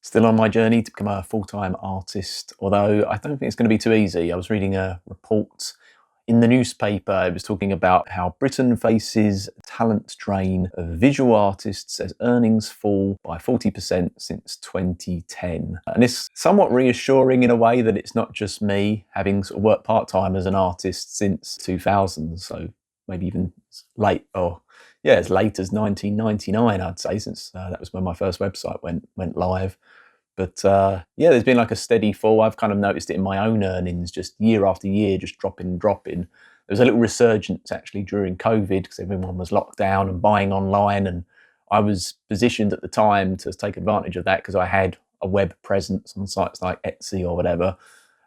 Still on my journey to become a full-time artist, although I don't think it's going to be too easy. I was reading a report in the newspaper. It was talking about how Britain faces talent drain of visual artists as earnings fall by 40% since 2010. And it's somewhat reassuring in a way that it's not just me, having sort of worked part-time as an artist since 2000, so maybe even late, or yeah, as late as 1999, I'd say, since that was when my first website went live. But yeah, there's been like a steady fall. I've kind of noticed it in my own earnings, just year after year, just dropping. There was a little resurgence actually during COVID because everyone was locked down and buying online, and I was positioned at the time to take advantage of that because I had a web presence on sites like Etsy or whatever.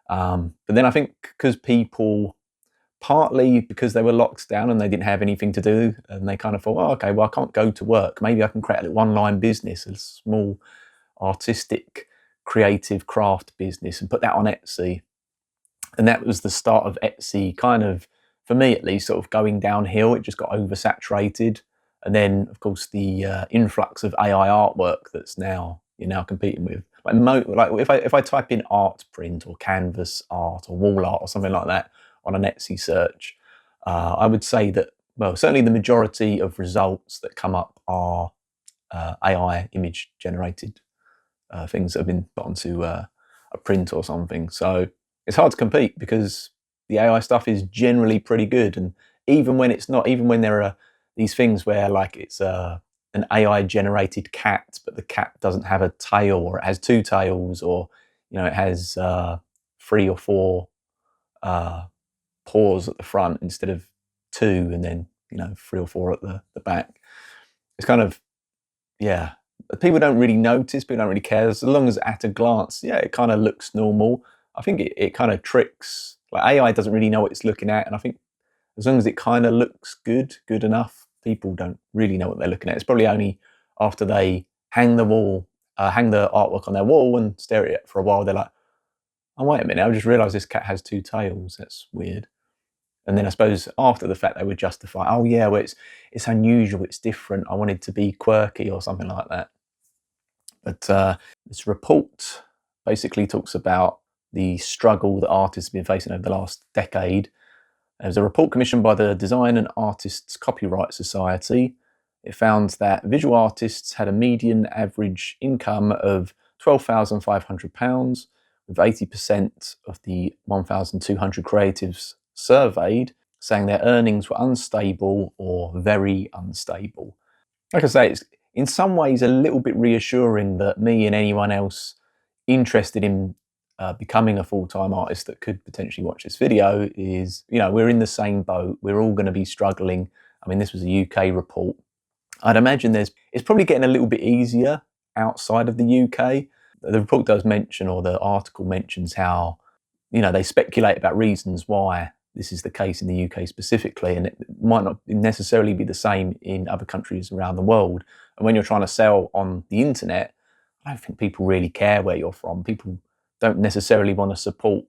But then I think because people, partly because they were locked down and they didn't have anything to do, and they kind of thought, oh, okay, well, I can't go to work. Maybe I can create a little online business, a small artistic, creative craft business, and put that on Etsy. And that was the start of Etsy, kind of, for me at least, sort of going downhill. It just got oversaturated. And then, of course, the influx of AI artwork that's now you're now competing with. Like if I type in art print or canvas art or wall art or something like that on an Etsy search, I would say that, well, certainly the majority of results that come up are AI image generated things that have been put onto a print or something. So it's hard to compete because the AI stuff is generally pretty good. And even when it's not, even when there are these things where like it's an AI generated cat, but the cat doesn't have a tail, or it has two tails, or it has three or four paws at the front instead of two, and then three or four at the back. It's kind of, yeah, people don't really notice, people don't really care. As long as at a glance, yeah, it kind of looks normal. I think it kind of tricks, like AI doesn't really know what it's looking at. And I think as long as it kind of looks good enough, people don't really know what they're looking at. It's probably only after they hang the artwork on their wall and stare at it for a while, they're like, oh, wait a minute, I just realized this cat has two tails. That's weird. And then I suppose after the fact, they would justify, oh yeah, well, it's unusual, it's different, I wanted to be quirky or something like that. But this report basically talks about the struggle that artists have been facing over the last decade. There was a report commissioned by the Design and Artists Copyright Society. It found that visual artists had a median average income of £12,500, with 80% of the 1,200 creatives surveyed saying their earnings were unstable or very unstable. Like I say, it's in some ways a little bit reassuring that me and anyone else interested in becoming a full-time artist that could potentially watch this video is, we're in the same boat. We're all going to be struggling. I mean, this was a UK report. I'd imagine it's probably getting a little bit easier outside of the UK. The report does mention, or the article mentions, how, they speculate about reasons why this is the case in the UK specifically, and it might not necessarily be the same in other countries around the world. And when you're trying to sell on the internet, I don't think people really care where you're from. People don't necessarily want to support,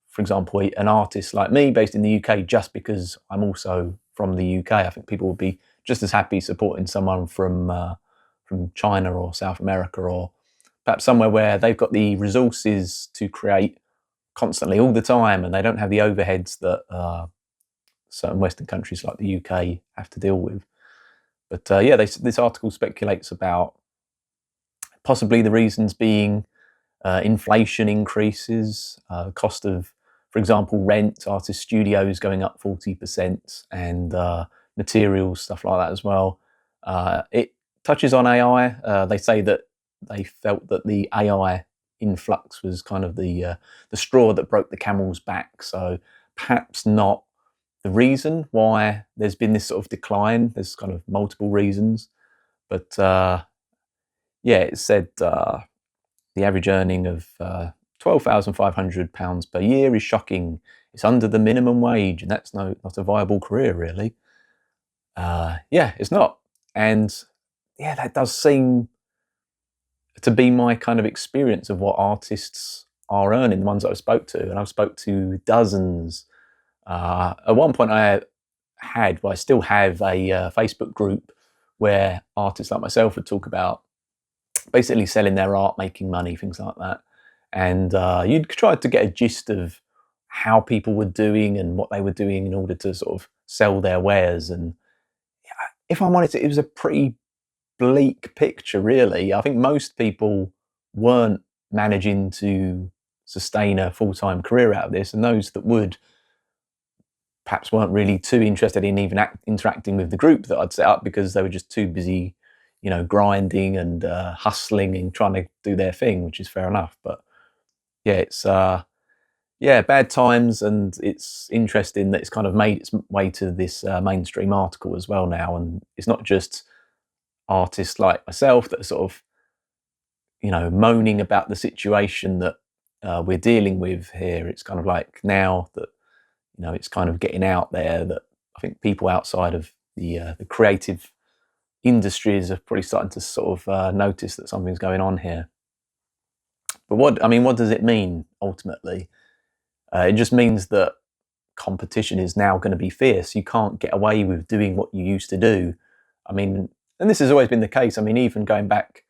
for example, an artist like me based in the UK just because I'm also from the UK. I think people would be just as happy supporting someone from China or South America, or perhaps somewhere where they've got the resources to create constantly all the time, and they don't have the overheads that certain Western countries like the UK have to deal with. But yeah, this article speculates about possibly the reasons being inflation increases, cost of, for example, rent, artist studios going up 40%, and materials, stuff like that as well. It touches on AI. They say that they felt that the AI influx was kind of the straw that broke the camel's back. So perhaps not the reason why there's been this sort of decline. There's kind of multiple reasons, but yeah, it said the average earning of £12,500 per year is shocking. It's under the minimum wage, and that's not a viable career, really. Yeah, it's not. And yeah, that does seem to be my kind of experience of what artists are earning, the ones that I spoke to. And I've spoke to dozens. At one point I still have a Facebook group where artists like myself would talk about basically selling their art, making money, things like that. And you'd try to get a gist of how people were doing and what they were doing in order to sort of sell their wares. And if I'm honest, it was a pretty bleak picture, really. I think most people weren't managing to sustain a full-time career out of this, and those that would perhaps weren't really too interested in even interacting with the group that I'd set up, because they were just too busy, grinding and hustling and trying to do their thing, which is fair enough. But yeah, it's bad times, and it's interesting that it's kind of made its way to this mainstream article as well now, and it's not just artists like myself that are sort of moaning about the situation that we're dealing with here. It's kind of like now that it's kind of getting out there that I think people outside of the creative industries are probably starting to sort of notice that something's going on here. But what does it mean ultimately? It just means that competition is now going to be fierce. You can't get away with doing what you used to do. And this has always been the case. Even going back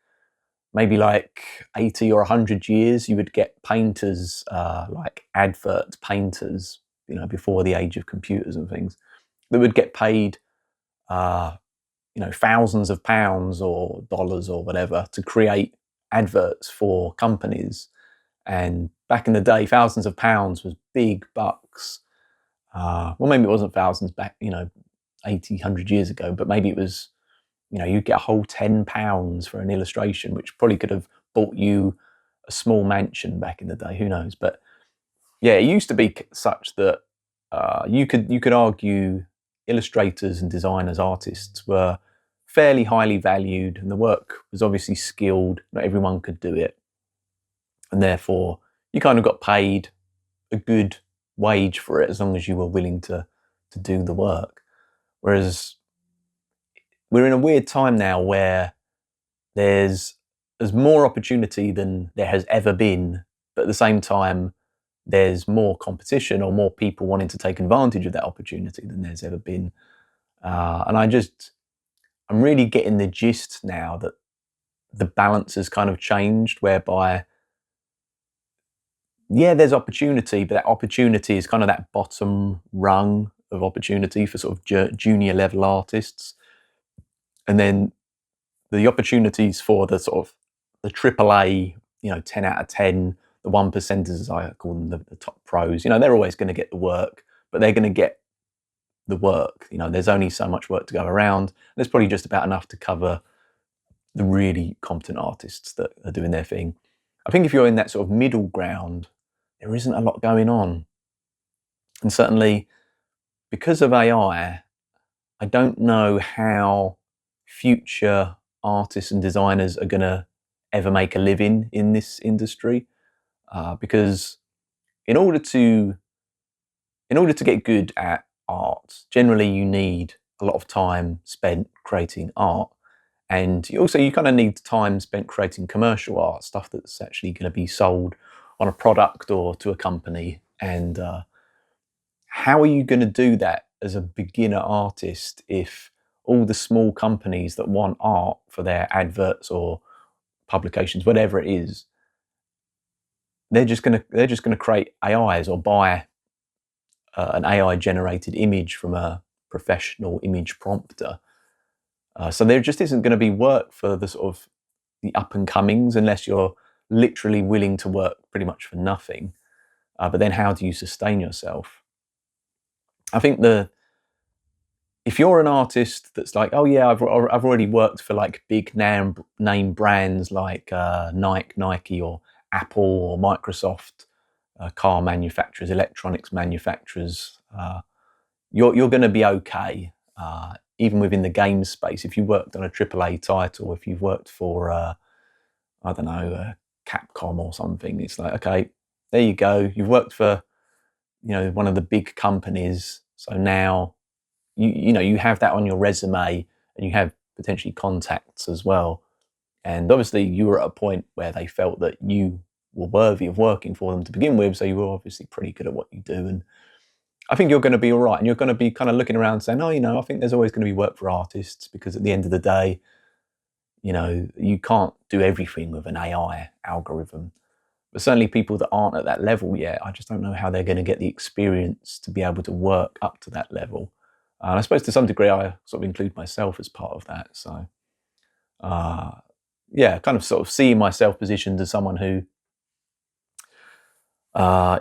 maybe like 80 or 100 years, you would get painters, like advert painters, before the age of computers and things, that would get paid, thousands of pounds or dollars or whatever to create adverts for companies. And back in the day, thousands of pounds was big bucks. Well, maybe it wasn't thousands back, 80, 100 years ago, but maybe it was, you'd get a whole £10 for an illustration, which probably could have bought you a small mansion back in the day. Who knows? But yeah, it used to be such that you could argue illustrators and designers, artists were fairly highly valued, and the work was obviously skilled. Not everyone could do it, and therefore you kind of got paid a good wage for it as long as you were willing to do the work. Whereas we're in a weird time now where there's more opportunity than there has ever been, but at the same time there's more competition or more people wanting to take advantage of that opportunity than there's ever been. And I'm really getting the gist now that the balance has kind of changed, whereby, yeah, there's opportunity, but that opportunity is kind of that bottom rung of opportunity for sort of junior level artists. And then the opportunities for the sort of the AAA, 10 out of 10, the 1%ers, as I call them, the top pros, they're always going to get the work, but they're going to get the work. There's only so much work to go around. There's probably just about enough to cover the really competent artists that are doing their thing. I think if you're in that sort of middle ground, there isn't a lot going on. And certainly because of AI, I don't know how future artists and designers are going to ever make a living in this industry, because in order to get good at art, generally you need a lot of time spent creating art, and you kind of need time spent creating commercial art, stuff that's actually going to be sold on a product or to a company. And how are you going to do that as a beginner artist if all the small companies that want art for their adverts or publications, whatever it is, they're just going to create AIs or buy an AI generated image from a professional image prompter. So there just isn't going to be work for the sort of the up and comings unless you're literally willing to work pretty much for nothing. But then how do you sustain yourself? I think if you're an artist that's like, oh yeah, I've already worked for like big name brands like Nike or Apple or Microsoft, car manufacturers, electronics manufacturers, you're going to be okay. Even within the game space, if you worked on a AAA title, if you've worked for, I don't know, Capcom or something, it's like, okay, there you go. You've worked for, one of the big companies. So now, you have that on your resume, and you have potentially contacts as well. And obviously you were at a point where they felt that you were worthy of working for them to begin with. So you were obviously pretty good at what you do. And I think you're going to be all right. And you're going to be kind of looking around saying, oh, I think there's always going to be work for artists, because at the end of the day, you can't do everything with an AI algorithm. But certainly people that aren't at that level yet, I just don't know how they're going to get the experience to be able to work up to that level. And I suppose to some degree I sort of include myself as part of that. So kind of sort of seeing myself positioned as someone who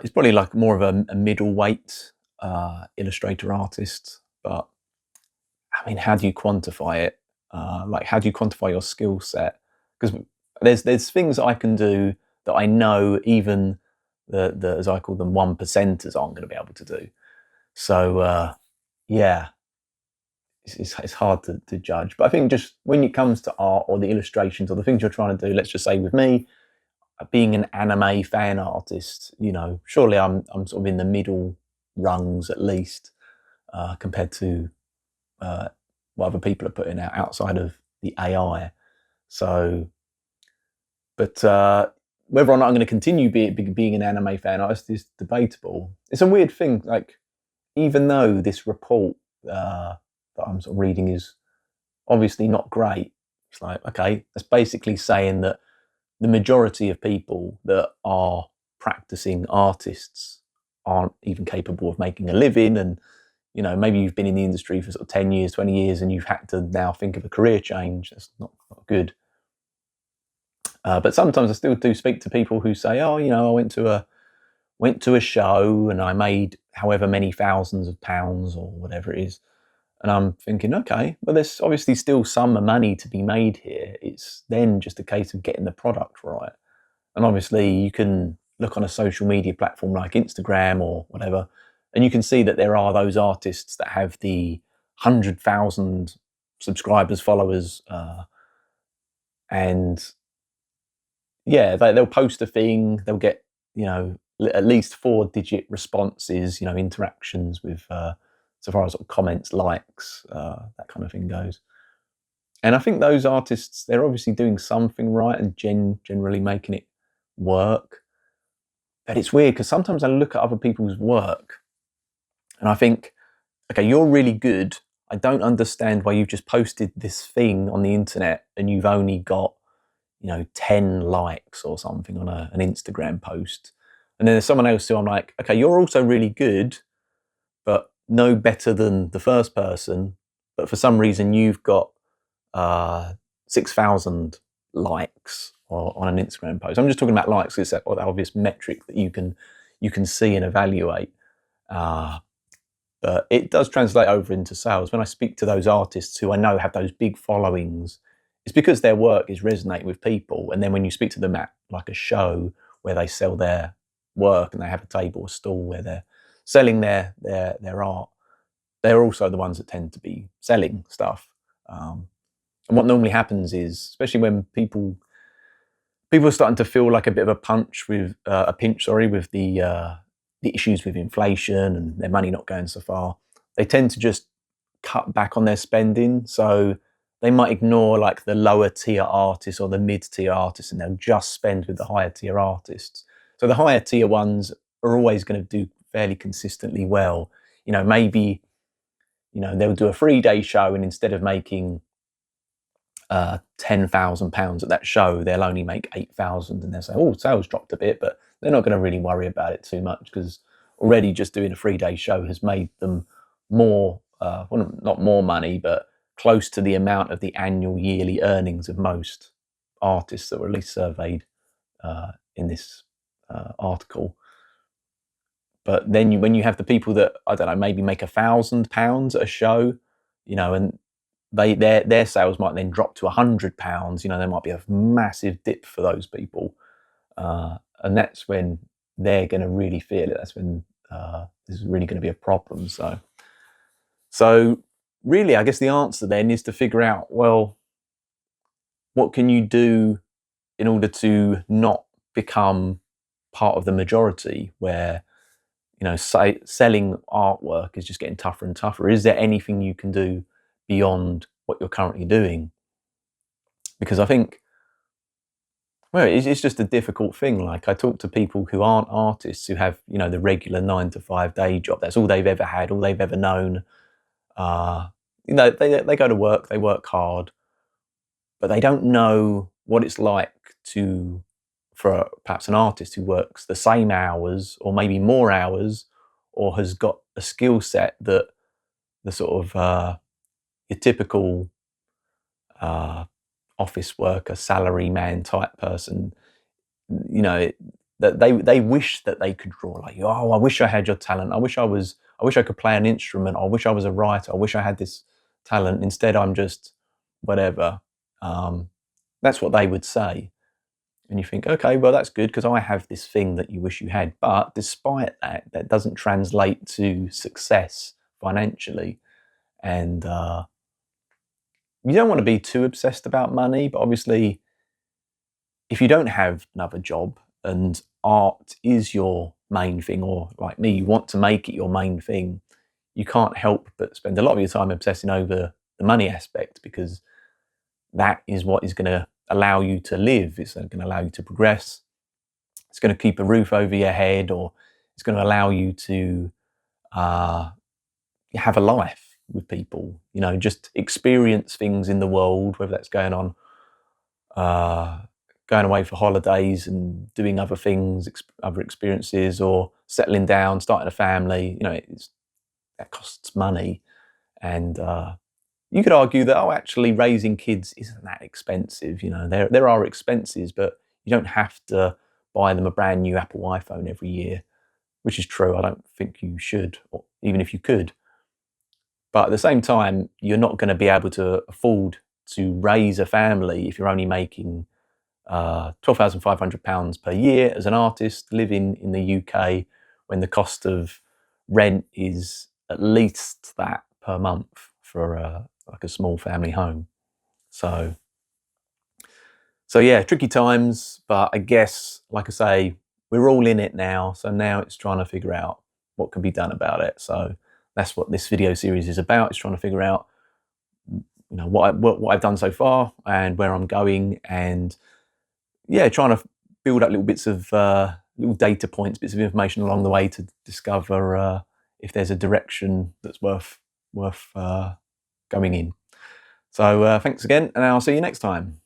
is probably like more of a middleweight illustrator artist. But I mean, how do you quantify it? How do you quantify your skill set? Because there's things I can do that I know even the as I call them 1%ers aren't going to be able to do. So it's hard to judge. But I think just when it comes to art or the illustrations or the things you're trying to do, let's just say with me, being an anime fan artist, surely I'm sort of in the middle rungs at least compared to what other people are putting out outside of the AI. So, but whether or not I'm going to continue being an anime fan artist is debatable. It's a weird thing. Like, even though this report that I'm sort of reading is obviously not great, it's like, okay, that's basically saying that the majority of people that are practicing artists aren't even capable of making a living. And, maybe you've been in the industry for sort of 10 years, 20 years, and you've had to now think of a career change. That's not good. But sometimes I still do speak to people who say, oh, I went to a show and I made however many thousands of pounds or whatever it is. And I'm thinking, okay, well, there's obviously still some money to be made here. It's then just a case of getting the product right. And obviously you can look on a social media platform like Instagram or whatever, and you can see that there are those artists that have the 100,000 subscribers, followers, and they'll post a thing, they'll get, at least 4-digit responses, interactions with, so far as sort of comments, likes, that kind of thing goes. And I think those artists, they're obviously doing something right and generally making it work. But it's weird because sometimes I look at other people's work and I think, okay, you're really good. I don't understand why you've just posted this thing on the internet and you've only got, 10 likes or something on an Instagram post. And then there's someone else who I'm like, okay, you're also really good, but no better than the first person. But for some reason you've got 6,000 likes on an Instagram post. I'm just talking about likes. It's that obvious metric that you can see and evaluate. But it does translate over into sales. When I speak to those artists who I know have those big followings, it's because their work is resonating with people. And then when you speak to them at like a show where they sell their work and they have a table or stall where they're selling their art, they're also the ones that tend to be selling stuff. And what normally happens is, especially when people are starting to feel like a bit of a pinch with the issues with inflation and their money not going so far, they tend to just cut back on their spending. So they might ignore like the lower tier artists or the mid tier artists, and they'll just spend with the higher tier artists. So the higher tier ones are always going to do fairly consistently well. Maybe they'll do a 3-day show, and instead of making £10,000 at that show, they'll only make 8,000, and they'll say, oh, sales dropped a bit, but they're not going to really worry about it too much because already just doing a 3-day show has made them more, not more money, but close to the amount of the annual yearly earnings of most artists that were at least surveyed in this article. But then when you have the people that, I don't know, maybe make £1,000 at a show, and their sales might then drop to £100. There might be a massive dip for those people, and that's when they're going to really feel it. That's when this is really going to be a problem. So really, I guess the answer then is to figure out, well, what can you do in order to not become part of the majority where selling artwork is just getting tougher and tougher? Is there anything you can do beyond what you're currently doing? Because I think, well, it's just a difficult thing. Like, I talk to people who aren't artists, who have, the regular 9-to-5 day job. That's all they've ever had, all they've ever known. They go to work, they work hard, but they don't know what it's like for perhaps an artist who works the same hours or maybe more hours, or has got a skill set that the sort of your typical office worker, salary man type person, that they wish that they could draw like you. Oh, I wish I had your talent. I wish I could play an instrument. I wish I was a writer. I wish I had this talent. Instead, I'm just whatever. That's what they would say. And you think, okay, well, that's good because I have this thing that you wish you had. But despite that, that doesn't translate to success financially. And you don't want to be too obsessed about money, but obviously, if you don't have another job and art is your main thing, or like me, you want to make it your main thing, you can't help but spend a lot of your time obsessing over the money aspect, because that is what is going to allow you to live. It's going to allow you to progress. It's going to keep a roof over your head, or it's going to allow you to have a life with people, just experience things in the world, whether that's going away for holidays and doing other things, other experiences, or settling down, starting a family. That costs money. And you could argue that, actually raising kids isn't that expensive. There are expenses, but you don't have to buy them a brand new Apple iPhone every year, which is true. I don't think you should, or even if you could. But at the same time, you're not going to be able to afford to raise a family if you're only making £12,500 per year as an artist living in the UK, when the cost of rent is at least that per month for like a small family home. So yeah, tricky times, but I guess, like I say, we're all in it now. So now it's trying to figure out what can be done about it. So that's what this video series is about. It's trying to figure out, what I've done so far and where I'm going, and yeah, trying to build up little bits of little data points, bits of information along the way to discover if there's a direction that's worth going in. So thanks again, and I'll see you next time.